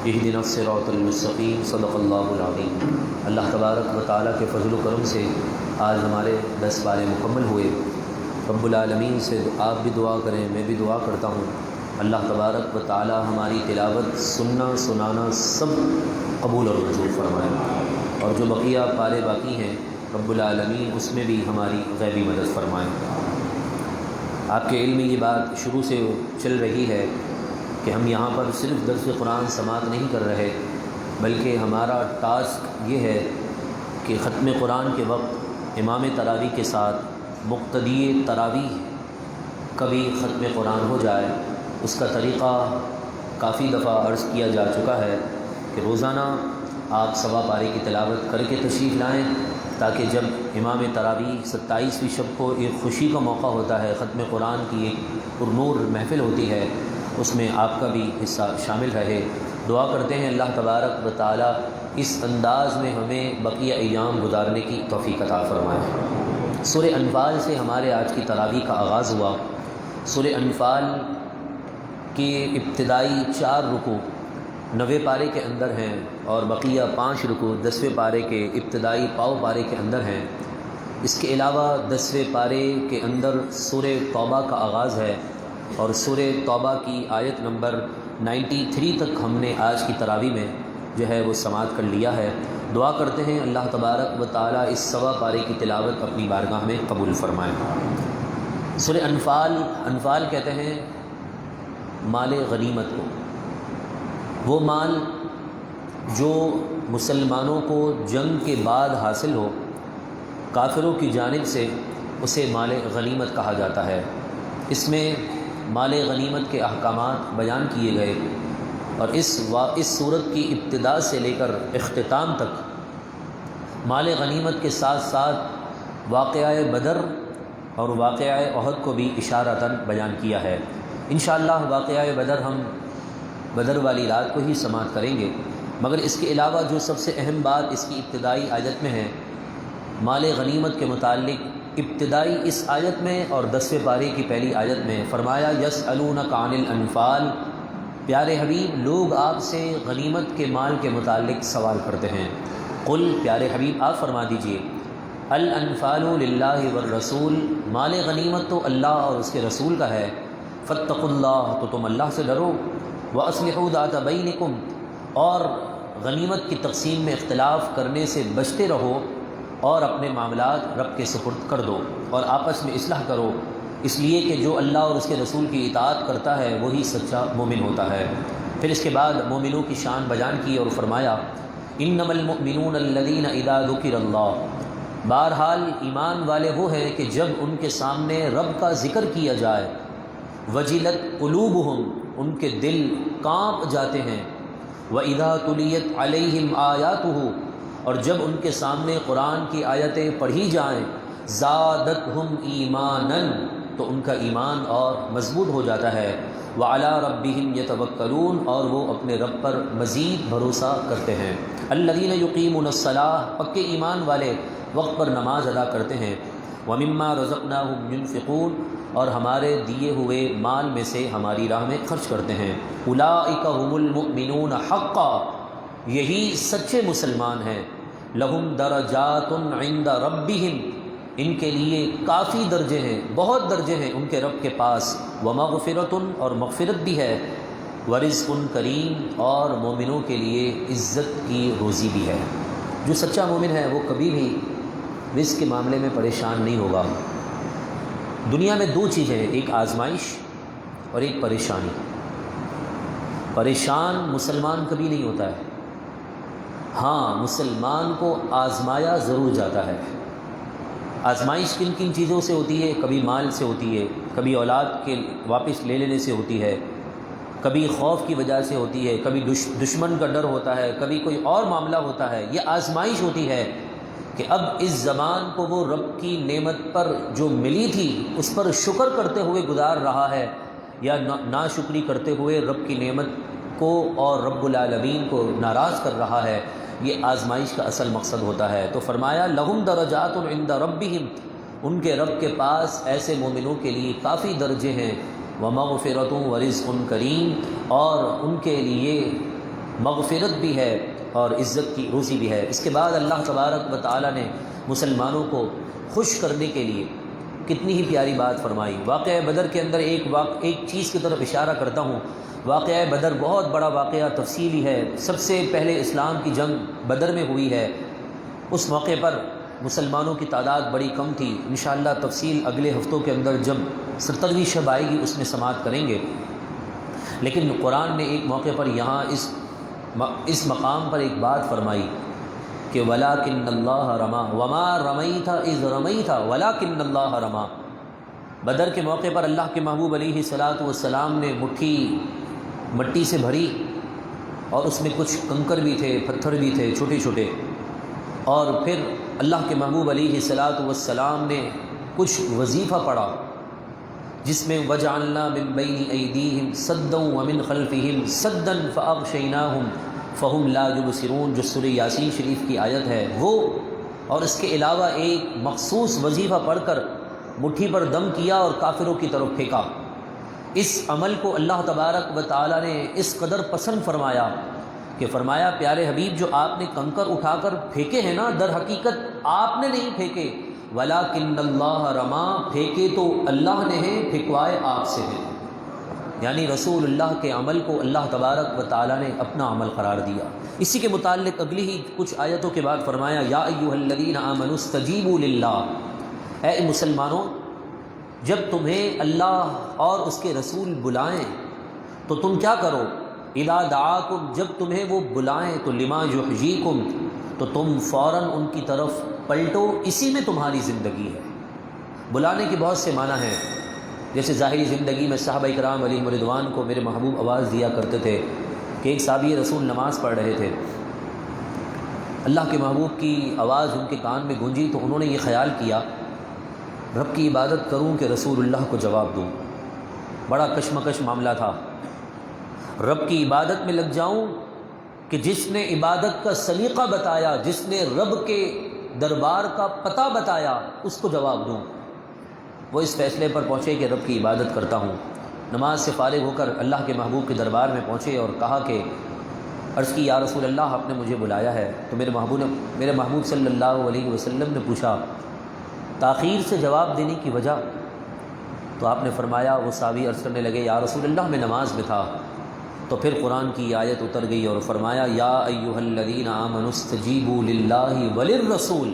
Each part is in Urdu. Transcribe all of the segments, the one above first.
اہدنا الصراط المستقیم صدق اللہ العظیم۔ اللہ تبارک و تعالیٰ کے فضل و کرم سے آج ہمارے 10 پارے مکمل ہوئے۔ رب العالمین سے آپ بھی دعا کریں، میں بھی دعا کرتا ہوں اللہ تبارک و تعالیٰ ہماری تلاوت سننا سنانا سب قبول اور منظور فرمائے، اور جو بقیہ پارے باقی ہیں رب العالمین اس میں بھی ہماری غیبی مدد فرمائیں۔ آپ کے علم میں یہ بات شروع سے چل رہی ہے کہ ہم یہاں پر صرف درس قرآن سماعت نہیں کر رہے، بلکہ ہمارا ٹاسک یہ ہے کہ ختم قرآن کے وقت امام تراویح کے ساتھ مقتدی تراویح کبھی ختم قرآن ہو جائے۔ اس کا طریقہ کافی دفعہ عرض کیا جا چکا ہے کہ روزانہ آپ سوا پارے کی تلاوت کر کے تشریف لائیں، تاکہ جب امام تراویح 27ویں شب کو ایک خوشی کا موقع ہوتا ہے، ختم قرآن کی ایک پرنور محفل ہوتی ہے، اس میں آپ کا بھی حصہ شامل رہے۔ دعا کرتے ہیں اللہ تبارک و تعالیٰ اس انداز میں ہمیں بقیہ ایام گزارنے کی توفیق عطا فرمائے۔ سورہ انفال سے ہمارے آج کی تراویح کا آغاز ہوا۔ سورہ انفال کی ابتدائی 4 رکوع 9ویں پارے کے اندر ہیں، اور بقیہ 5 رکوع 10ویں پارے کے ابتدائی پاؤ پارے کے اندر ہیں۔ اس کے علاوہ 10ویں پارے کے اندر سورہ توبہ کا آغاز ہے، اور سورہ توبہ کی آیت نمبر 93 تک ہم نے آج کی تراویح میں جو ہے وہ سماعت کر لیا ہے۔ دعا کرتے ہیں اللہ تبارک و تعالیٰ اس سوا پارے کی تلاوت اپنی بارگاہ میں قبول فرمائے۔ سورہ انفال کہتے ہیں مال غنیمت کو، وہ مال جو مسلمانوں کو جنگ کے بعد حاصل ہو، کافروں کی جانب سے اسے مال غنیمت کہا جاتا ہے۔ اس میں مال غنیمت کے احکامات بیان کیے گئے، اور اس صورت کی ابتدا سے لے کر اختتام تک مال غنیمت کے ساتھ ساتھ واقعہ بدر اور واقعہ احد کو بھی اشارتاً بیان کیا ہے۔ انشاءاللہ واقعہ بدر ہم بدر والی رات کو ہی سماعت کریں گے، مگر اس کے علاوہ جو سب سے اہم بات اس کی ابتدائی آیت میں ہے، مال غنیمت کے متعلق ابتدائی اس آیت میں اور 10ویں پارے کی پہلی آیت میں فرمایا یسألونک عن الانفال، پیارے حبیب لوگ آپ سے غنیمت کے مال کے متعلق سوال کرتے ہیں۔ قل، پیارے حبیب آپ فرما دیجئے، الانفال للہ والرسول، مال غنیمت تو اللہ اور اس کے رسول کا ہے، فاتقوا اللہ، تو تم اللہ سے ڈرو، واصلحوا ذات بینکم، اور غنیمت کی تقسیم میں اختلاف کرنے سے بچتے رہو، اور اپنے معاملات رب کے سپرد کر دو اور آپس میں اصلاح کرو، اس لیے کہ جو اللہ اور اس کے رسول کی اطاعت کرتا ہے وہی سچا مومن ہوتا ہے۔ پھر اس کے بعد مومنوں کی شان بیان کی اور فرمایا انما المؤمنون الذین اذا ذکر اللہ، بہرحال ایمان والے وہ ہیں کہ جب ان کے سامنے رب کا ذکر کیا جائے، وجلت قلوبہم، ان کے دل کانپ جاتے ہیں، وَإِذَا تُلِيَتْ عَلَيْهِمْ آيَاتُهُ، اور جب ان کے سامنے قرآن کی آیتیں پڑھی جائیں، زادتہم ایماناً، تو ان کا ایمان اور مضبوط ہو جاتا ہے، وعلی ربہم یتوکلون، اور وہ اپنے رب پر مزید بھروسہ کرتے ہیں۔ الذین یقیمون الصلاۃ، پکے ایمان والے وقت پر نماز ادا کرتے ہیں، ومما رزقناہم ینفقون، اور ہمارے دیے ہوئے مال میں سے ہماری راہ میں خرچ کرتے ہیں۔ اولئک هم المؤمنون حقا، یہی سچے مسلمان ہیں۔ لہم درجات عند ربہم، ان کے لیے کافی درجے ہیں، بہت درجے ہیں ان کے رب کے پاس، ومغفرۃ، اور مغفرت بھی ہے، ورزق کریم، اور مومنوں کے لیے عزت کی روزی بھی ہے۔ جو سچا مومن ہے وہ کبھی بھی رزق کے معاملے میں پریشان نہیں ہوگا۔ دنیا میں 2 چیزیں ہیں، ایک آزمائش اور ایک پریشانی۔ پریشان مسلمان کبھی نہیں ہوتا ہے، ہاں مسلمان کو آزمایا ضرور جاتا ہے۔ آزمائش کن کن چیزوں سے ہوتی ہے؟ کبھی مال سے ہوتی ہے، کبھی اولاد کے واپس لے لینے سے ہوتی ہے، کبھی خوف کی وجہ سے ہوتی ہے، کبھی دشمن کا ڈر ہوتا ہے، کبھی کوئی اور معاملہ ہوتا ہے۔ یہ آزمائش ہوتی ہے کہ اب اس زبان کو وہ رب کی نعمت پر جو ملی تھی اس پر شکر کرتے ہوئے گزار رہا ہے، یا ناشکری کرتے ہوئے رب کی نعمت کو اور رب العالمین کو ناراض کر رہا ہے۔ یہ آزمائش کا اصل مقصد ہوتا ہے۔ تو فرمایا لہم درجات عند ربہم، ان کے رب کے پاس ایسے مومنوں کے لیے کافی درجے ہیں، ومغفرۃ ورزق کریم، اور ان کے لیے مغفرت بھی ہے اور عزت کی روزی بھی ہے۔ اس کے بعد اللہ تبارک و تعالی نے مسلمانوں کو خوش کرنے کے لیے کتنی ہی پیاری بات فرمائی۔ واقعہ بدر کے اندر ایک چیز کی طرف اشارہ کرتا ہوں۔ واقعہ بدر بہت بڑا واقعہ تفصیلی ہے، سب سے پہلے اسلام کی جنگ بدر میں ہوئی ہے۔ اس موقع پر مسلمانوں کی تعداد بڑی کم تھی، انشاءاللہ تفصیل اگلے ہفتوں کے اندر جب 70ویں شب آئے گی اس میں سماعت کریں گے۔ لیکن قرآن نے ایک موقع پر یہاں اس مقام پر ایک بات فرمائی کہ وَلَٰكِنَّ اللَّهَ رَمَىٰ وَمَا رَمَيْتَ إِذْ رَمَيْتَ وَلَٰكِنَّ اللَّهَ رَمَىٰ۔ بدر کے موقع پر اللہ کے محبوب علیہ الصلاۃ والسلام نے مٹھی مٹی سے بھری اور اس میں کچھ کنکر بھی تھے، پتھر بھی تھے چھوٹے چھوٹے، اور پھر اللہ کے محبوب علیہ الصلاۃ والسلام نے کچھ وظیفہ پڑھا جس میں وَجَعَلْنَا مِن بَيْنِ أَيْدِيهِمْ سَدًّا وَمِنْ خَلْفِهِمْ سَدًّا فَأَغْشَيْنَاهُمْ فَهُمْ لَا يُبْصِرُونَ، جو سورہ یاسین شریف کی آیت ہے وہ، اور اس کے علاوہ ایک مخصوص وظیفہ پڑھ کر مٹھی پر دم کیا اور کافروں کی طرف پھینکا۔ اس عمل کو اللہ تبارک و تعالی نے اس قدر پسند فرمایا کہ فرمایا پیارے حبیب جو آپ نے کنکر اٹھا کر پھینکے ہیں نا، در حقیقت آپ نے نہیں پھینکے، وَلَٰكِنَّ اللَّهَ رَمَىٰ، پھینکے تو اللہ نے ہیں، پھینکوائے آپ سے ہیں۔ یعنی رسول اللہ کے عمل کو اللہ تبارک و تعالی نے اپنا عمل قرار دیا۔ اسی کے متعلق اگلی ہی کچھ آیتوں کے بعد فرمایا یا ایھا الذین آمنوا استجیبوا للہ، اے مسلمانوں جب تمہیں اللہ اور اس کے رسول بلائیں تو تم کیا کرو، اذا دعاکم، جب تمہیں وہ بلائیں تو لما یحییکم، تو تم فوراً ان کی طرف پلٹو، اسی میں تمہاری زندگی ہے۔ بلانے کی بہت سے معنی ہیں، جیسے ظاہری زندگی میں صحابہ کرام علیہم رضوان کو میرے محبوب آواز دیا کرتے تھے کہ ایک صحابی رسول نماز پڑھ رہے تھے، اللہ کے محبوب کی آواز ان کے کان میں گونجی تو انہوں نے یہ خیال کیا رب کی عبادت کروں کہ رسول اللہ کو جواب دوں۔ بڑا کشمکش معاملہ تھا، رب کی عبادت میں لگ جاؤں کہ جس نے عبادت کا سلیقہ بتایا، جس نے رب کے دربار کا پتہ بتایا، اس کو جواب دوں۔ وہ اس فیصلے پر پہنچے کہ رب کی عبادت کرتا ہوں۔ نماز سے فارغ ہو کر اللہ کے محبوب کے دربار میں پہنچے اور کہا کہ عرض کی یا رسول اللہ آپ نے مجھے بلایا ہے۔ تو میرے محبوب صلی اللہ علیہ وسلم نے پوچھا تاخیر سے جواب دینے کی وجہ، تو آپ نے فرمایا، وہ صحابی عرض کرنے لگے یا رسول اللہ میں نماز میں تھا۔ تو پھر قرآن کی آیت اتر گئی اور فرمایا یا ایھا الذین آمنوا استجیبوا للہ وللرسول،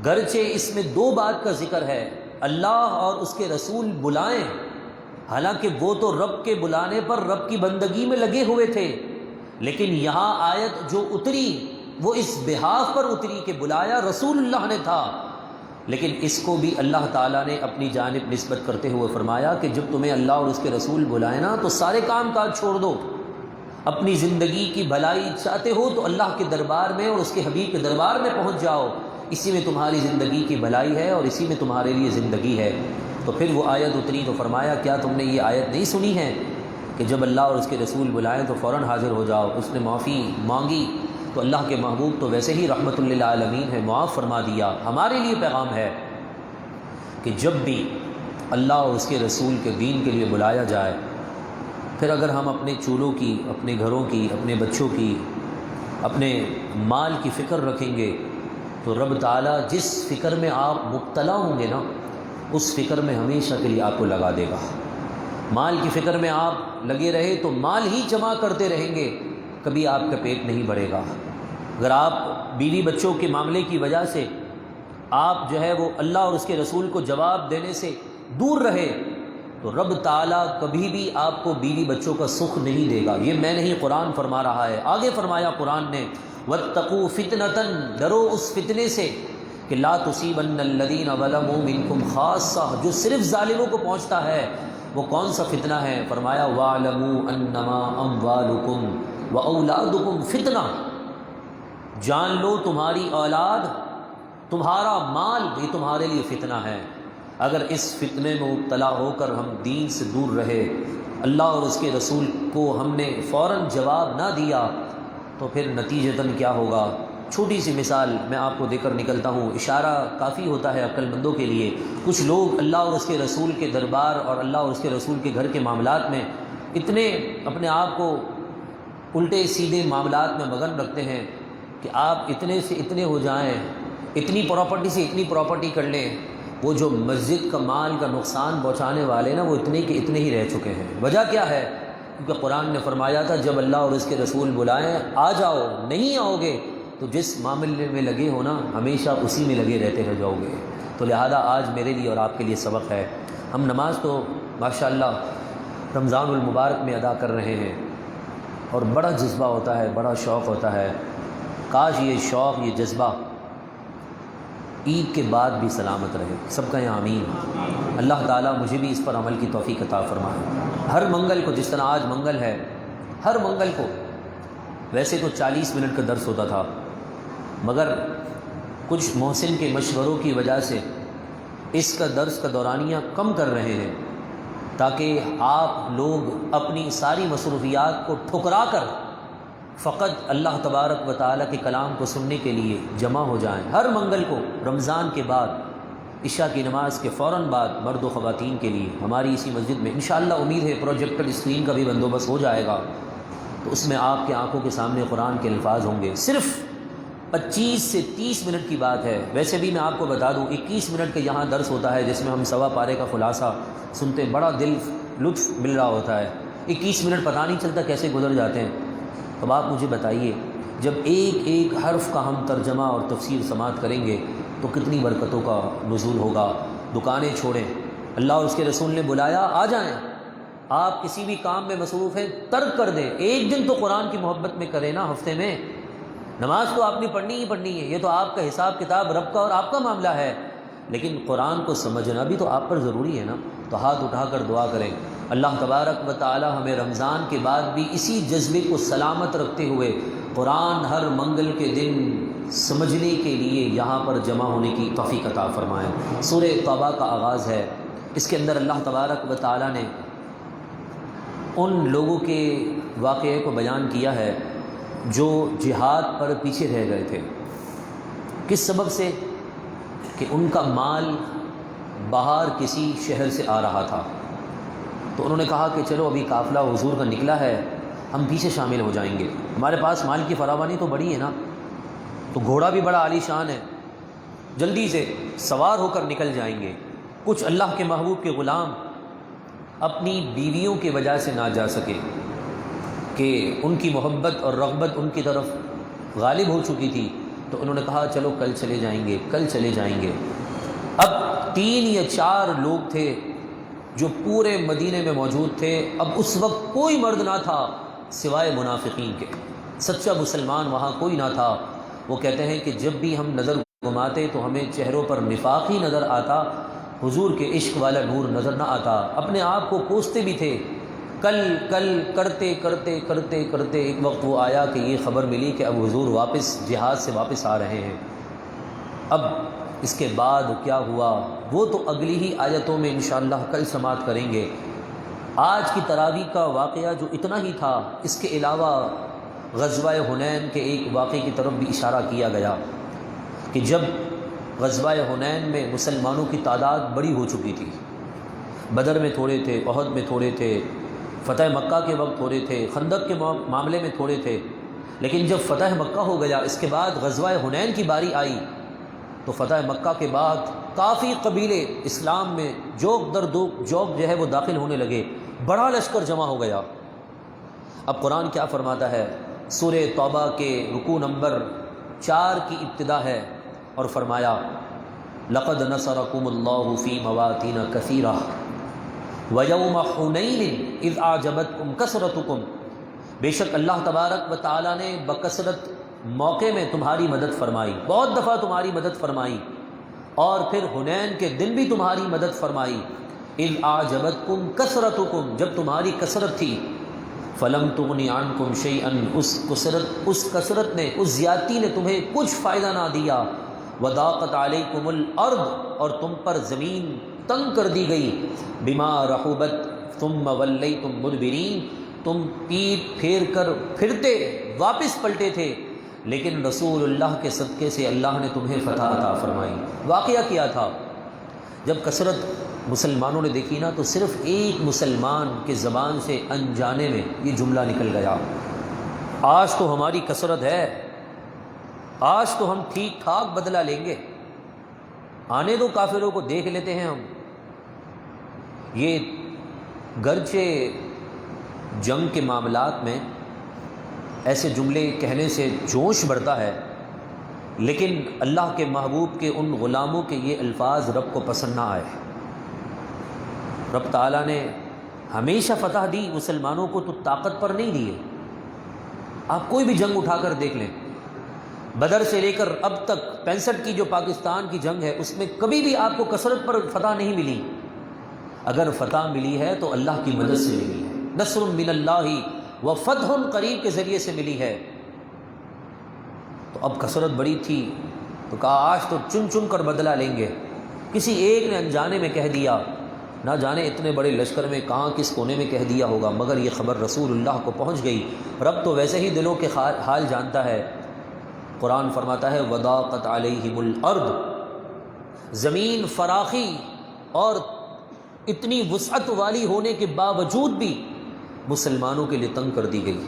گرچہ اس میں دو بات کا ذکر ہے، اللہ اور اس کے رسول بلائیں، حالانکہ وہ تو رب کے بلانے پر رب کی بندگی میں لگے ہوئے تھے، لیکن یہاں آیت جو اتری وہ اس بحاف پر اتری کہ بلایا رسول اللہ نے تھا، لیکن اس کو بھی اللہ تعالیٰ نے اپنی جانب نسبت کرتے ہوئے فرمایا کہ جب تمہیں اللہ اور اس کے رسول بلائیں نا تو سارے کام کاج چھوڑ دو، اپنی زندگی کی بھلائی چاہتے ہو تو اللہ کے دربار میں اور اس کے حبیب کے دربار میں پہنچ جاؤ، اسی میں تمہاری زندگی کی بھلائی ہے اور اسی میں تمہارے لیے زندگی ہے۔ تو پھر وہ آیت اتری تو فرمایا کیا تم نے یہ آیت نہیں سنی ہے کہ جب اللہ اور اس کے رسول بلائیں تو فوراً حاضر ہو جاؤ۔ اس نے معافی مانگی تو اللہ کے محبوب تو ویسے ہی رحمت للعالمین ہے، معاف فرما دیا۔ ہمارے لیے پیغام ہے کہ جب بھی اللہ اور اس کے رسول کے دین کے لیے بلایا جائے، پھر اگر ہم اپنے چولوں کی، اپنے گھروں کی، اپنے بچوں کی، اپنے مال کی فکر رکھیں گے تو رب تعالیٰ جس فکر میں آپ مبتلا ہوں گے نا اس فکر میں ہمیشہ کے لیے آپ کو لگا دے گا۔ مال کی فکر میں آپ لگے رہے تو مال ہی جمع کرتے رہیں گے، کبھی آپ کا پیٹ نہیں بھرے گا۔ اگر آپ بیوی بچوں کے معاملے کی وجہ سے آپ جو ہے وہ اللہ اور اس کے رسول کو جواب دینے سے دور رہے تو رب تعالیٰ کبھی بھی آپ کو بیوی بچوں کا سکھ نہیں دے گا۔ یہ میں نہیں، قرآن فرما رہا ہے۔ آگے فرمایا قرآن نے وَاتَّقُوا فِتْنَةً، ڈرو اس فتنے سے کہ لا تُصِيبَنَّ الَّذِينَ ظَلَمُوا مِنكُمْ خَاصَّةً، جو صرف ظالموں کو پہنچتا ہے۔ وہ کون سا فتنہ ہے؟ فرمایا وَاعْلَمُوا أَنَّمَا أَمْوَالُكُمْ وَأَوْلَادُكُمْ فِتْنَةٌ، جان لو تمہاری اولاد، تمہارا مال بھی تمہارے لیے فتنہ ہے۔ اگر اس فتنے میں مبتلا ہو کر ہم دین سے دور رہے، اللہ اور اس کے رسول کو ہم نے فوراً جواب نہ دیا تو پھر نتیجتاً کیا ہوگا؟ چھوٹی سی مثال میں آپ کو دے کر نکلتا ہوں، اشارہ کافی ہوتا ہے عقل مندوں کے لیے۔ کچھ لوگ اللہ اور اس کے رسول کے دربار اور اللہ اور اس کے رسول کے گھر کے معاملات میں اتنے اپنے آپ کو الٹے سیدھے معاملات میں مگن رکھتے ہیں کہ آپ اتنے سے اتنے ہو جائیں، اتنی پراپرٹی سے اتنی پراپرٹی کر لیں۔ وہ جو مسجد کا مال کا نقصان پہنچانے والے نا، وہ اتنے کے اتنے ہی رہ چکے ہیں۔ وجہ کیا ہے؟ کیونکہ قرآن نے فرمایا تھا جب اللہ اور اس کے رسول بلائیں آ جاؤ، نہیں آؤ گے تو جس معاملے میں لگے ہو نا ہمیشہ اسی میں لگے رہتے رہ جاؤ گے۔ تو لہذا آج میرے لیے اور آپ کے لیے سبق ہے۔ ہم نماز تو ماشاءاللہ رمضان المبارک میں ادا کر رہے ہیں اور بڑا جذبہ ہوتا ہے، بڑا شوق ہوتا ہے۔ کاش یہ شوق، یہ جذبہ عید کے بعد بھی سلامت رہے۔ سب کہیں آمین۔ اللہ تعالیٰ مجھے بھی اس پر عمل کی توفیق عطا فرمائے۔ ہر منگل کو، جس طرح آج منگل ہے، ہر منگل کو ویسے تو 40 منٹ کا درس ہوتا تھا، مگر کچھ محسن کے مشوروں کی وجہ سے اس کا درس کا دورانیہ کم کر رہے ہیں، تاکہ آپ لوگ اپنی ساری مصروفیات کو ٹھکرا کر فقط اللہ تبارک و تعالیٰ کے کلام کو سننے کے لیے جمع ہو جائیں۔ ہر منگل کو رمضان کے بعد، عشاء کی نماز کے فوراً بعد، مرد و خواتین کے لیے ہماری اسی مسجد میں انشاءاللہ امید ہے پروجیکٹر اسکرین کا بھی بندوبست ہو جائے گا، تو اس میں آپ کے آنکھوں کے سامنے قرآن کے الفاظ ہوں گے۔ صرف 25 سے 30 منٹ کی بات ہے۔ ویسے بھی میں آپ کو بتا دوں 21 منٹ کا یہاں درس ہوتا ہے، جس میں ہم سوا پارے کا خلاصہ سنتے، بڑا دل لطف مل رہا ہوتا ہے۔ 21 منٹ پتہ نہیں چلتا کیسے گزر جاتے ہیں۔ اب آپ مجھے بتائیے، جب ایک ایک حرف کا ہم ترجمہ اور تفسیر سماعت کریں گے تو کتنی برکتوں کا نزول ہوگا۔ دکانیں چھوڑیں، اللہ اور اس کے رسول نے بلایا آ جائیں۔ آپ کسی بھی کام میں مصروف ہیں ترک کر دیں، ایک دن تو قرآن کی محبت میں کریں نا ہفتے میں۔ نماز تو آپ نے پڑھنی ہی پڑھنی ہے، یہ تو آپ کا حساب کتاب رب کا اور آپ کا معاملہ ہے، لیکن قرآن کو سمجھنا بھی تو آپ پر ضروری ہے نا۔ تو ہاتھ اٹھا کر دعا کریں، اللہ تبارک و تعالی ہمیں رمضان کے بعد بھی اسی جذبے کو سلامت رکھتے ہوئے قرآن ہر منگل کے دن سمجھنے کے لیے یہاں پر جمع ہونے کی توفیق عطا فرمائیں۔ سورہ توبہ کا آغاز ہے، اس کے اندر اللہ تبارک و تعالی نے ان لوگوں کے واقعے کو بیان کیا ہے جو جہاد پر پیچھے رہ گئے تھے۔ کس سبب سے؟ کہ ان کا مال باہر کسی شہر سے آ رہا تھا، تو انہوں نے کہا کہ چلو ابھی قافلہ حضور کا نکلا ہے، ہم پیچھے شامل ہو جائیں گے، ہمارے پاس مال کی فراوانی تو بڑی ہے نا، تو گھوڑا بھی بڑا عالی شان ہے، جلدی سے سوار ہو کر نکل جائیں گے۔ کچھ اللہ کے محبوب کے غلام اپنی بیویوں کی وجہ سے نہ جا سکے کہ ان کی محبت اور رغبت ان کی طرف غالب ہو چکی تھی، تو انہوں نے کہا چلو کل چلے جائیں گے، کل چلے جائیں گے۔ اب 3 یا 4 لوگ تھے جو پورے مدینے میں موجود تھے۔ اب اس وقت کوئی مرد نہ تھا سوائے منافقین کے، سچا مسلمان وہاں کوئی نہ تھا۔ وہ کہتے ہیں کہ جب بھی ہم نظر گھماتے تو ہمیں چہروں پر نفاق ہی نظر آتا، حضور کے عشق والا نور نظر نہ آتا۔ اپنے آپ کو کوستے بھی تھے، کل کل کرتے کرتے کرتے کرتے ایک وقت وہ آیا کہ یہ خبر ملی کہ اب حضور واپس جہاد سے واپس آ رہے ہیں۔ اب اس کے بعد کیا ہوا وہ تو اگلی ہی آیتوں میں انشاءاللہ کل سماعت کریں گے۔ آج کی تراویح کا واقعہ جو اتنا ہی تھا، اس کے علاوہ غزوہ حنین کے ایک واقعے کی طرف بھی اشارہ کیا گیا کہ جب غزوہ حنین میں مسلمانوں کی تعداد بڑی ہو چکی تھی، بدر میں تھوڑے تھے، احد میں تھوڑے تھے، فتح مکہ کے وقت تھوڑے تھے، خندق کے معاملے میں تھوڑے تھے، لیکن جب فتح مکہ ہو گیا، اس کے بعد غزوہ حنین کی باری آئی، تو فتح مکہ کے بعد کافی قبیلے اسلام میں جوک در جوک جو ہے وہ داخل ہونے لگے، بڑا لشکر جمع ہو گیا۔ اب قرآن کیا فرماتا ہے؟ سورہ توبہ کے رکوع نمبر 4 کی ابتدا ہے اور فرمایا لقد نصرکم اللہ فی مواطن کثیرہ ویوم حنین اذ اعجبتکم کثرتکم، بے شک اللہ تبارک و تعالی نے بکثرت موقع میں تمہاری مدد فرمائی، بہت دفعہ تمہاری مدد فرمائی، اور پھر حنین کے دن بھی تمہاری مدد فرمائی۔ اذ اعجبتکم کثرتکم، جب تمہاری کثرت تھی، فلم تغنی عنکم شیئا، اس کثرت نے، اس زیادتی نے تمہیں کچھ فائدہ نہ دیا۔ وضاقت علیکم الارض، اور تم پر زمین تنگ کر دی گئی، بما رحبت ثم ولیتم مدبرین، تم پیٹ پھیر کر پھرتے واپس پلٹے تھے، لیکن رسول اللہ کے صدقے سے اللہ نے تمہیں فتح عطا فرمائی۔ واقعہ کیا تھا؟ جب کثرت مسلمانوں نے دیکھی نا، تو صرف ایک مسلمان کے زبان سے انجانے میں یہ جملہ نکل گیا، آج تو ہماری کثرت ہے، آج تو ہم ٹھیک ٹھاک بدلہ لیں گے، آنے دو کافروں کو، دیکھ لیتے ہیں ہم۔ یہ گرچہ جنگ کے معاملات میں ایسے جملے کہنے سے جوش بڑھتا ہے، لیکن اللہ کے محبوب کے ان غلاموں کے یہ الفاظ رب کو پسند نہ آئے۔ رب تعالیٰ نے ہمیشہ فتح دی مسلمانوں کو، تو طاقت پر نہیں دی ہے۔ آپ کوئی بھی جنگ اٹھا کر دیکھ لیں، بدر سے لے کر اب تک 65 کی جو پاکستان کی جنگ ہے، اس میں کبھی بھی آپ کو کثرت پر فتح نہیں ملی۔ اگر فتح ملی ہے تو اللہ کی مدد سے ملی ہے، نصر من اللہ و فتح قریب کے ذریعے سے ملی ہے۔ تو اب کثرت بڑی تھی تو کہا آج تو چن چن کر بدلہ لیں گے۔ کسی ایک نے انجانے میں کہہ دیا، نہ جانے اتنے بڑے لشکر میں کہاں کس کونے میں کہہ دیا ہوگا، مگر یہ خبر رسول اللہ کو پہنچ گئی۔ رب تو ویسے ہی دلوں کے حال جانتا ہے۔ قرآن فرماتا ہے وضاقت علیہم الارض، زمین فراخی اور اتنی وسعت والی ہونے کے باوجود بھی مسلمانوں کے لیے تنگ کر دی گئی۔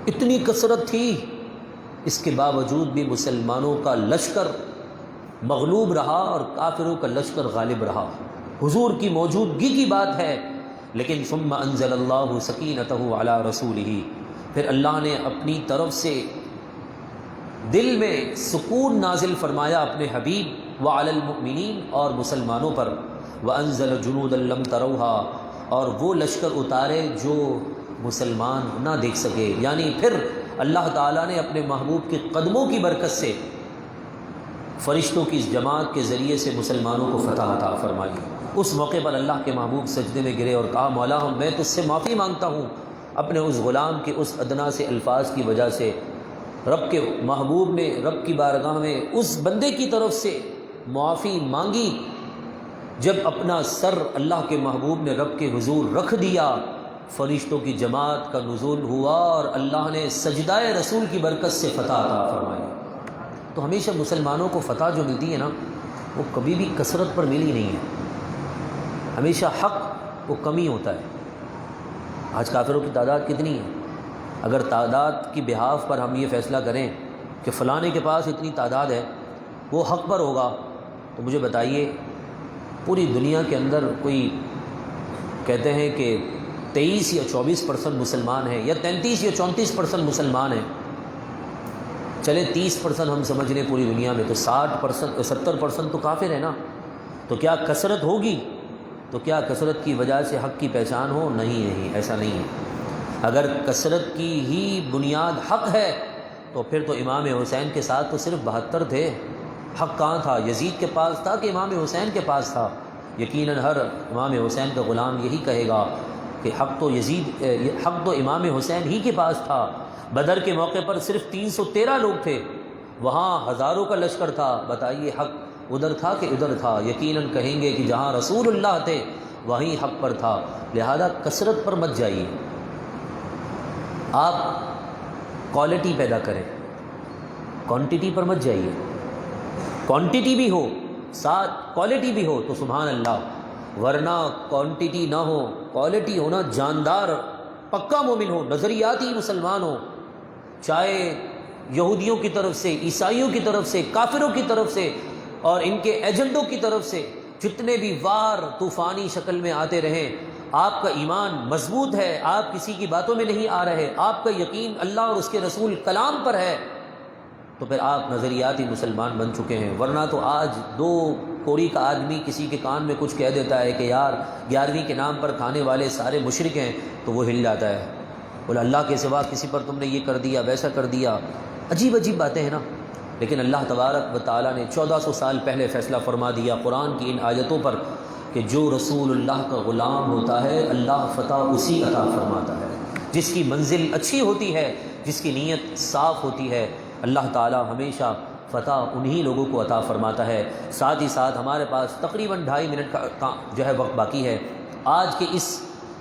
اتنی کثرت تھی، اس کے باوجود بھی مسلمانوں کا لشکر مغلوب رہا اور کافروں کا لشکر غالب رہا۔ حضور کی موجودگی کی بات ہے، لیکن ثم انزل اللہ سکینتہ علی رسولہ، پھر اللہ نے اپنی طرف سے دل میں سکون نازل فرمایا اپنے حبیب وعلی المؤمنین اور مسلمانوں پر، وانزل جنودا لم تروہا، اور وہ لشکر اتارے جو مسلمان نہ دیکھ سکے۔ یعنی پھر اللہ تعالیٰ نے اپنے محبوب کے قدموں کی برکت سے فرشتوں کی اس جماعت کے ذریعے سے مسلمانوں کو فتح عطا فرمائی۔ اس موقع پر اللہ کے محبوب سجدے میں گرے اور کہا مولا میں تجھ سے معافی مانگتا ہوں اپنے اس غلام کے اس ادنا سے الفاظ کی وجہ سے۔ رب کے محبوب نے رب کی بارگاہ میں اس بندے کی طرف سے معافی مانگی جب اپنا سر اللہ کے محبوب نے رب کے حضور رکھ دیا، فرشتوں کی جماعت کا نزول ہوا اور اللہ نے سجدہ رسول کی برکت سے فتح عطا فرمائی۔ تو ہمیشہ مسلمانوں کو فتح جو ملتی ہے نا، وہ کبھی بھی کثرت پر ملی نہیں ہے، ہمیشہ حق کو کمی ہوتا ہے۔ آج کافروں کی تعداد کتنی ہے؟ اگر تعداد کی بحاف پر ہم یہ فیصلہ کریں کہ فلانے کے پاس اتنی تعداد ہے، وہ حق پر ہوگا، تو مجھے بتائیے پوری دنیا کے اندر کوئی کہتے ہیں کہ 23 یا 24% مسلمان ہیں، یا 33 یا 34% مسلمان ہیں، چلے 30% ہم سمجھ لیں پوری دنیا میں، تو 60% 70% تو کافر ہے نا۔ تو کیا کثرت ہوگی؟ تو کیا کثرت کی وجہ سے حق کی پہچان ہو؟ نہیں، ایسا نہیں ہے۔ اگر کثرت کی ہی بنیاد حق ہے تو پھر تو امام حسین کے ساتھ تو صرف 72 تھے۔ حق کہاں تھا؟ یزید کے پاس تھا کہ امام حسین کے پاس تھا؟ یقیناً ہر امام حسین کا غلام یہی کہے گا کہ حق تو امام حسین ہی کے پاس تھا۔ بدر کے موقع پر صرف 313 لوگ تھے، وہاں ہزاروں کا لشکر تھا۔ بتائیے حق ادھر تھا کہ ادھر تھا؟ یقیناً کہیں گے کہ جہاں رسول اللہ تھے وہیں حق پر تھا۔ لہذا کثرت پر مت جائیے، آپ کوالٹی پیدا کریں، کوانٹٹی پر مت جائیے۔ کوانٹٹی بھی ہو ساتھ کوالٹی بھی ہو تو سبحان اللہ، ورنہ کوانٹٹی نہ ہو کوالٹی ہونا، جاندار پکا مومن ہو، نظریاتی مسلمان ہو، چاہے یہودیوں کی طرف سے، عیسائیوں کی طرف سے، کافروں کی طرف سے اور ان کے ایجنڈوں کی طرف سے جتنے بھی وار طوفانی شکل میں آتے رہیں، آپ کا ایمان مضبوط ہے، آپ کسی کی باتوں میں نہیں آ رہے، آپ کا یقین اللہ اور اس کے رسول کلام پر ہے، تو پھر آپ نظریاتی مسلمان بن چکے ہیں۔ ورنہ تو آج 2 کوڑی کا آدمی کسی کے کان میں کچھ کہہ دیتا ہے کہ یار 11ویں کے نام پر کھانے والے سارے مشرک ہیں، تو وہ ہل جاتا ہے، بولا اللہ کے سوا کسی پر تم نے یہ کر دیا، ویسا کر دیا۔ عجیب عجیب باتیں ہیں نا۔ لیکن اللہ تبارک و تعالیٰ نے 1400 سال پہلے فیصلہ فرما دیا قرآن کی ان آیتوں پر کہ جو رسول اللہ کا غلام ہوتا ہے اللہ فتح اسی عطا فرماتا ہے۔ جس کی منزل اچھی ہوتی ہے، جس کی نیت صاف ہوتی ہے، اللہ تعالیٰ ہمیشہ فتح انہی لوگوں کو عطا فرماتا ہے۔ ساتھ ہی ساتھ ہمارے پاس تقریباً 2.5 منٹ کا جو ہے وقت باقی ہے۔ آج کے اس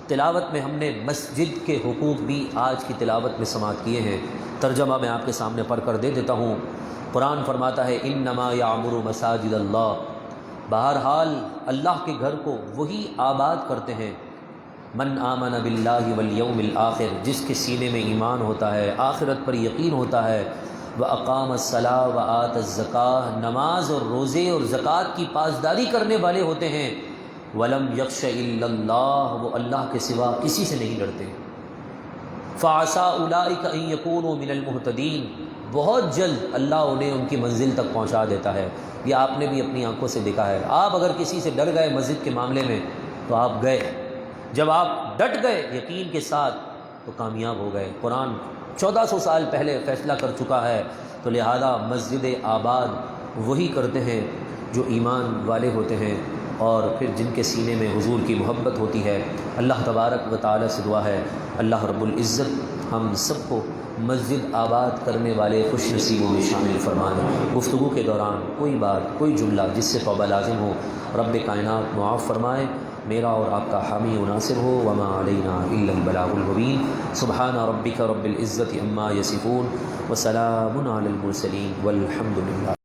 تلاوت میں ہم نے مسجد کے حقوق بھی آج کی تلاوت میں سماعت کیے ہیں۔ ترجمہ میں آپ کے سامنے پڑھ کر دے دیتا ہوں۔ قرآن فرماتا ہے انما یعمر مساجد اللہ، بہرحال اللہ کے گھر کو وہی آباد کرتے ہیں من آمن باللہ والیوم الآخر، جس کے سینے میں ایمان ہوتا ہے، آخرت پر یقین ہوتا ہے، وَأَقَامَ الصَّلَاةَ وَآتَ الزَّكَاةَ، نماز اور روزے اور زکوٰۃ کی پاسداری کرنے والے ہوتے ہیں، وَلَمْ يَخْشَ إِلَّا اللَّهَ، وہ اللہ کے سوا کسی سے نہیں ڈرتے، فَعَسَىٰ أُولَٰئِكَ أَن يَكُونُوا مِنَ الْمُهْتَدِينَ، بہت جلد اللہ انہیں ان کی منزل تک پہنچا دیتا ہے۔ یہ آپ نے بھی اپنی آنکھوں سے دیکھا ہے۔ آپ اگر کسی سے ڈر گئے مسجد کے معاملے میں تو آپ گئے، جب آپ ڈٹ گئے یقین کے ساتھ تو کامیاب ہو گئے۔ قرآن 1400 سال پہلے فیصلہ کر چکا ہے، تو لہذا مسجد آباد وہی کرتے ہیں جو ایمان والے ہوتے ہیں اور پھر جن کے سینے میں حضور کی محبت ہوتی ہے۔ اللہ تبارک و تعالی سے دعا ہے اللہ رب العزت ہم سب کو مسجد آباد کرنے والے خوش نصیبوں میں شامل فرمائے۔ گفتگو کے دوران کوئی بات کوئی جملہ جس سے توبہ لازم ہو رب کائنات معاف فرمائے، میرا اور آپ کا حامی و ناصر ہو۔ وما علینا الا البلاغ المبین۔ سبحان ربک رب العزت عما یصفون وسلام علی المرسلین والحمد للہ۔